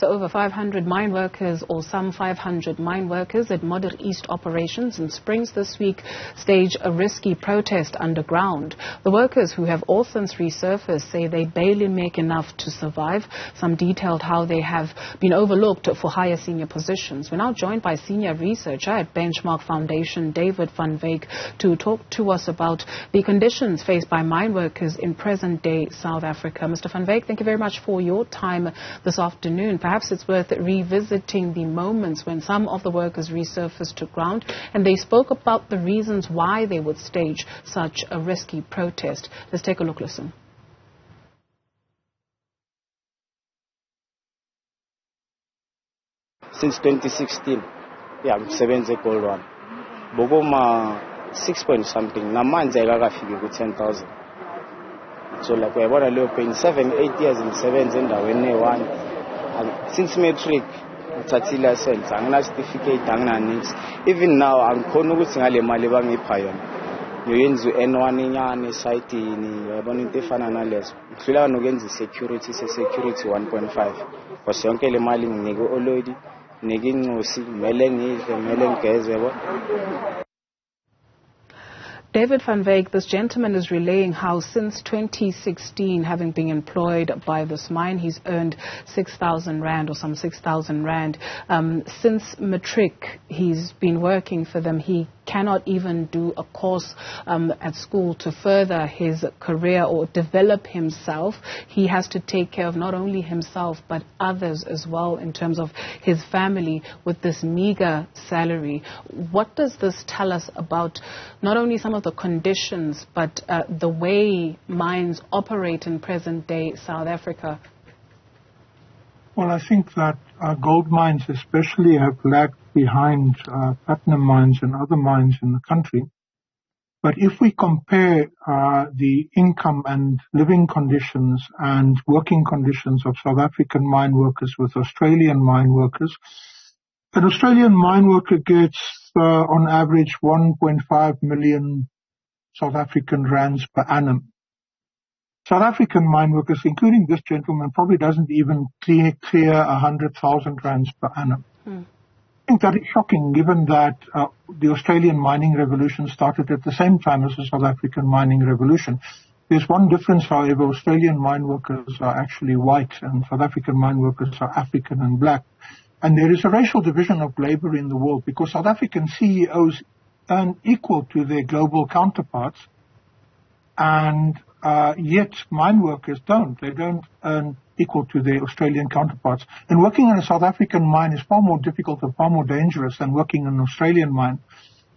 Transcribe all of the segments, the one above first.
So over 500 mine workers, or some 500 mine workers at Modder East operations in Springs this week stage a risky protest underground. The workers, who have all since resurfaced, say they barely make enough to survive. Some detailed how they have been overlooked for higher senior positions. We're now joined by senior researcher at Benchmark Foundation, David van Wyk, to talk to us about the conditions faced by mine workers in present-day South Africa. Mr. van Wyk, thank you very much for your time this afternoon. Perhaps it's worth revisiting the moments when some of the workers resurfaced to ground and they spoke about the reasons why they would stage such a risky protest. Let's take a look, listen. Since 2016, yeah, I'm 7 gold one. Bogoma 6 point something. Namanzi akakafiki ku 10,000. So like we bought a little paying 7-8 years in 7 and when they one. And since matric, utatila sense, angina certificate, angina needs. Even now, I'm kono ukuthi ngale mali bangipha yona. Ngiyenza N1 inyane site ni yabona into efana nalezo. Ngifila nokuyenza security 1.5. Because yonke le mali nginike already. David van Wyk, this gentleman is relaying how since 2016, having been employed by this mine, he's earned 6,000 rand or some 6,000 rand. Since matric, he's been working for them. He cannot even do a course at school to further his career or develop himself. He has to take care of not only himself but others as well in terms of his family with this meager salary. What does this tell us about not only some of the conditions but the way mines operate in present-day South Africa? Well, I think that gold mines especially have lagged behind platinum mines and other mines in the country. But if we compare the income and living conditions and working conditions of South African mine workers with Australian mine workers, an Australian mine worker gets on average 1.5 million South African rands per annum. South African mine workers, including this gentleman, probably doesn't even clear 100,000 rands per annum. I think that is shocking, given that the Australian mining revolution started at the same time as the South African mining revolution. There's one difference, however. Australian mine workers are actually white and South African mine workers are African and black. And there is a racial division of labor in the world because South African CEOs earn equal to their global counterparts, and yet mine workers don't. They don't earn equal to their Australian counterparts. And working in a South African mine is far more difficult and far more dangerous than working in an Australian mine.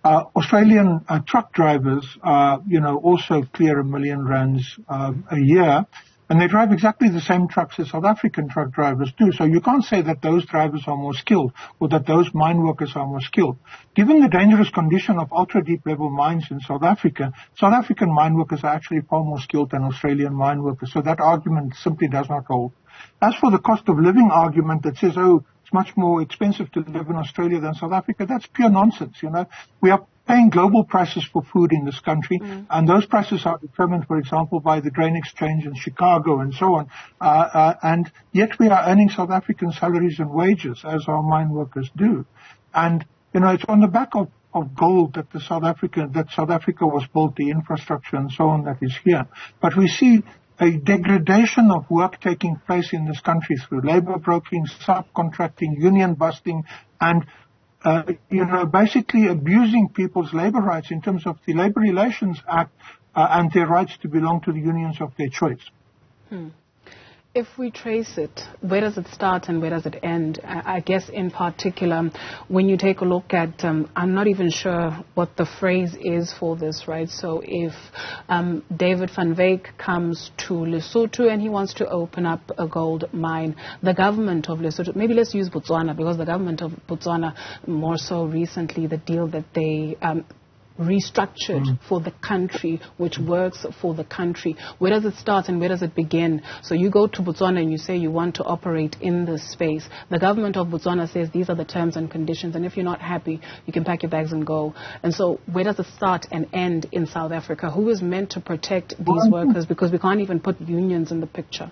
Australian truck drivers, also clear 1 million rands a year, and they drive exactly the same trucks as South African truck drivers do. So you can't say that those drivers are more skilled or that those mine workers are more skilled. Given the dangerous condition of ultra-deep level mines in South Africa, South African mine workers are actually far more skilled than Australian mine workers. So that argument simply does not hold. As for the cost of living argument that says, it's much more expensive to live in Australia than South Africa, that's pure nonsense. We are paying global prices for food in this country, and those prices are determined, for example, by the grain exchange in Chicago and so on. And yet we are earning South African salaries and wages, as our mine workers do. And, it's on the back of gold that South Africa was built, the infrastructure and so on that is here. But we see a degradation of work taking place in this country through labor brokering, subcontracting, union busting, and basically abusing people's labor rights in terms of the Labor Relations Act and their rights to belong to the unions of their choice. If we trace it, where does it start and where does it end? I guess in particular, when you take a look at, I'm not even sure what the phrase is for this, right? So if David van Wyk comes to Lesotho and he wants to open up a gold mine, the government of Lesotho, maybe let's use Botswana, because the government of Botswana, more so recently, the deal that they restructured for the country, which works for the country. Where does it start and where does it begin? So you go to Botswana and you say you want to operate in this space. The government of Botswana says these are the terms and conditions, and if you're not happy, you can pack your bags and go. And so where does it start and end in South Africa? Who is meant to protect these workers? Because we can't even put unions in the picture.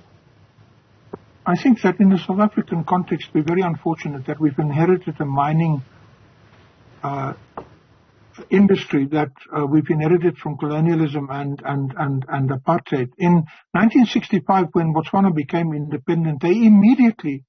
I think that in the South African context, we're very unfortunate that we've inherited a mining industry that we've inherited from colonialism and apartheid. In 1965, when Botswana became independent, they immediately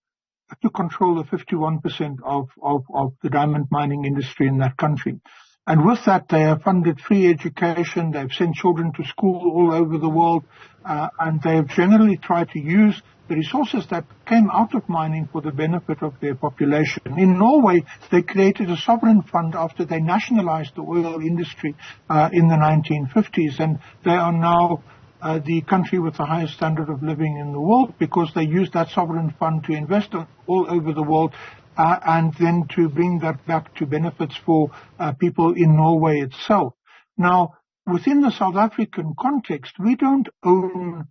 took control of 51% of the diamond mining industry in that country. And with that, they have funded free education, they've sent children to school all over the world, and they have generally tried to use the resources that came out of mining for the benefit of their population. In Norway, they created a sovereign fund after they nationalized the oil industry in the 1950s, and they are now the country with the highest standard of living in the world because they used that sovereign fund to invest all over the world and then to bring that back to benefits for people in Norway itself. Now, within the South African context, we don't own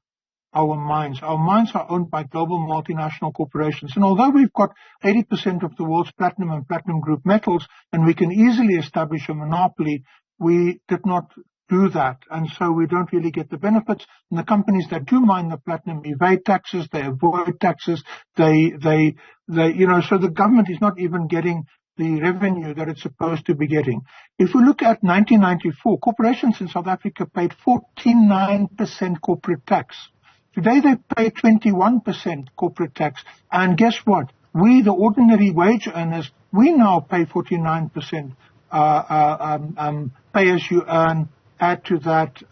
our mines. Our mines are owned by global multinational corporations. And although we've got 80% of the world's platinum and platinum group metals, and we can easily establish a monopoly, we did not do that. And so we don't really get the benefits. And the companies that do mine the platinum evade taxes, they avoid taxes, so the government is not even getting the revenue that it's supposed to be getting. If we look at 1994, corporations in South Africa paid 49% corporate tax. Today they pay 21% corporate tax. And guess what? We, the ordinary wage earners, we now pay 49% pay as you earn. Add to that,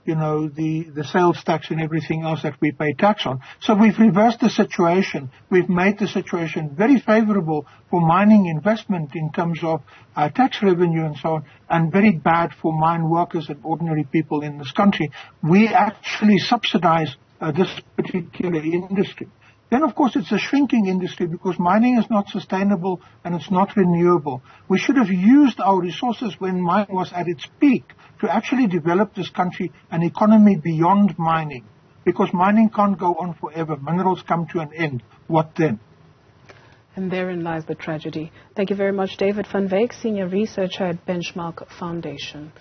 the sales tax and everything else that we pay tax on. So we've reversed the situation. We've made the situation very favorable for mining investment in terms of tax revenue and so on, and very bad for mine workers and ordinary people in this country. We actually subsidize this particular industry. Then, of course, it's a shrinking industry because mining is not sustainable and it's not renewable. We should have used our resources when mining was at its peak to actually develop this country an economy beyond mining, because mining can't go on forever. Minerals come to an end. What then? And therein lies the tragedy. Thank you very much, David van Wyk, Senior Researcher at Benchmark Foundation.